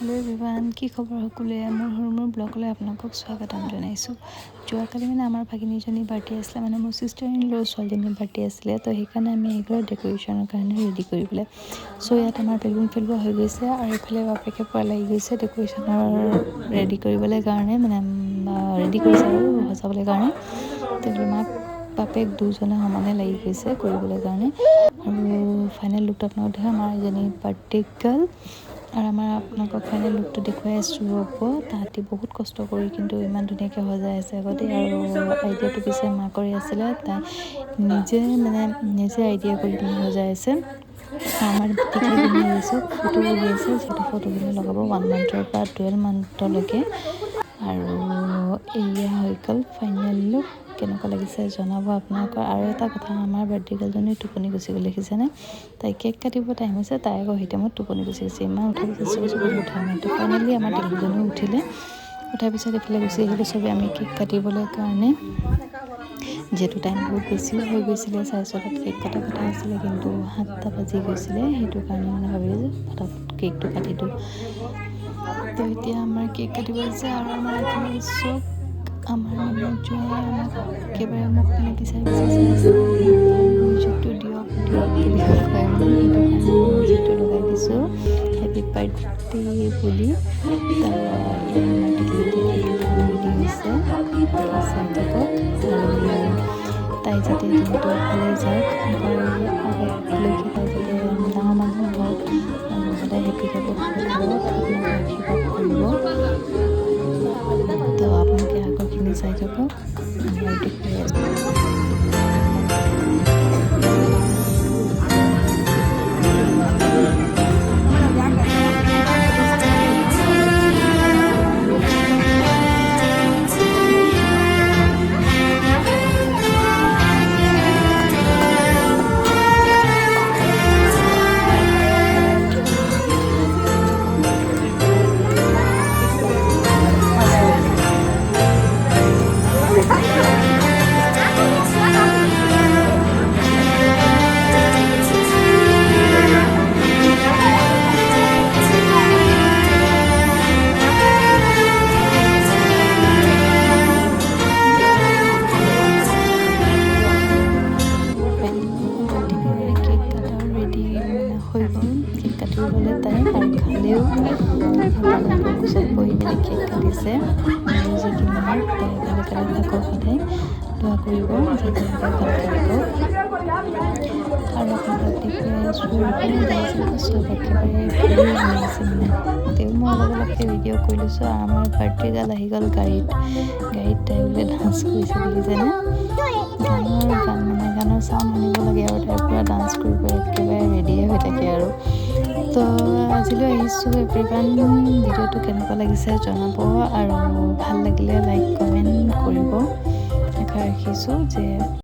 Hello' everyone, কি খবৰ সকলোৱে? মোৰ সৰু ব্লগলৈ আপোনালোকক স্বাগতম জনাইছোঁ। যোৱাকালি আমাৰ ভাগিনীজনীৰ বাৰ্থডে আছিলে, মোৰ ছিষ্টাৰ ইন ল' ছোৱালীজনীৰ বাৰ্থডে আছিলে। তো সেইকাৰণে আমি এইঘৰৰ ডেক'ৰেশ্যনৰ কাৰণে ৰেডি কৰিবলৈ। চ' ইয়াত আমাৰ বেলুন পেলোৱা হৈ গৈছে আৰু এইফালে বাপেকে পুৰা লাগি গৈছে ডেক'ৰেশ্যনৰ ৰেডি কৰিবলৈ কাৰণে, ৰেডি কৰিছে আৰু সজাবলৈ কাৰণে। তো মাক বাপেক দুজনে সমানে লাগি গৈছে কৰিবলৈ কাৰণে। আৰু ফাইনেল লুকটো আপোনালোকক দেখা, আমাৰ এজনী বাৰ্থডে গাৰ্ল। আৰু আমাৰ আপোনালোকক ফাইনেল লুকটো দেখুৱাই আছোঁ ৰ'ব। তাহাঁতি বহুত কষ্ট কৰি কিন্তু ইমান ধুনীয়াকৈ সজাই আছে আগতে। আৰু আইডিয়াটো পিছে মাকৰে আছিলে, তাই নিজে আইডিয়া কৰি পিনি সজাই আছে। আমাৰ টিকলি পিন্ধি আহিছোঁ, ফটো উলিয়াইছে, যিহেতু ফটোখিনি লগাব 1 মান্থৰ পৰা 12 মান্থলৈকে। আৰু এয়া হৈ গ'ল ফাইনেল লুক। কেনেকুৱা লাগিছে জনাব আপোনালোকৰ। আৰু এটা কথা, আমাৰ বাৰ্থডে গাৰ্লজনী টোপনি গুচি গ'ল, দেখিছেনে? তাই কেক কাটিব টাইম হৈছে, তাই আকৌ সেই টাইমত টোপনি গুচি গৈছে। ইমান উঠাব চেষ্টা কৰিছোঁ, কোনো উঠা নাই। তো ফাইনেলি আমাৰ টিকলিজনীও উঠিলে। উঠাৰ পিছত এইফালে গুচি আহিলোঁ চবেই আমি কেক কাটিবলৈ কাৰণে, যিহেতু টাইম বহুত বেছিও হৈ গৈছিলে। 6:30 কেক কটা কথা আছিলে, কিন্তু 7টা বাজি গৈছিলে। সেইটো কাৰণে ভাবিলোঁ যে ফটাফট কেকটো কাটি দিওঁ। তো এতিয়া আমাৰ কেক কাটিব আহিছে আৰু আমাৰ এইফালে চব আমাৰ জোঁৱাই আমাক একেবাৰে মোক বিচাৰি চাই আছে। মিউজিকটো দিয়ক বুলি কয়, সেইটো কাৰণে মিউজিকটো লগাই দিছোঁ হেপী বাৰ্থডে বুলি। তাৰপৰা ইয়াৰ আমাৰ টিকলি কেকটো ৰেডি হৈছে, চাই থাকক। আৰু তাই যাতে দিনটো ভালে যাওক, আগলৈকে তাই যাতে ডাঙৰ মানুহ হওক আৰু সদায় হেপী থাকক, আপোনালোকে আশীৰ্বাদ কৰিব। তো আপোনালোকে আগৰখিনি চাই থাকক, মই দেখুৱাই আছোঁ। হৈ গ'ল কেক কাটিবলৈ টাইম, আৰু খালেও পাৰ্লাৰৰ কোচত বহি মেলি কেক কাটিছে। মিউজিক ইমান তাই ভালে থাকক, সদায় দোৱা কৰিব যাতে সদায় ভালকৈ থাকক। আৰু আপোনালোকক দেখুৱাই আছোঁ চব একেবাৰে ভালেই লাগিছে। তেওঁ মই অলপকৈ ভিডিঅ' কৰি লৈছোঁ। আৰু আমাৰ বাৰ্থডে গাৰ্ল আহি গ'ল গাড়ীত তাই বোলে ডান্স কৰিছে, দেখিছেনে? গানৰ চাউণ্ড শুনিব লাগে আৰু তাই পূৰা ডান্স কৰিব একেবাৰে ৰেডিয়ে হৈ থাকে আৰু। তো আজিলৈ আহিছোঁ এভৰিৱান, ভিডিঅ'টো কেনেকুৱা লাগিছে জনাব, আৰু ভাল লাগিলে লাইক কমেণ্ট কৰিব। আশা ৰাখিছোঁ যে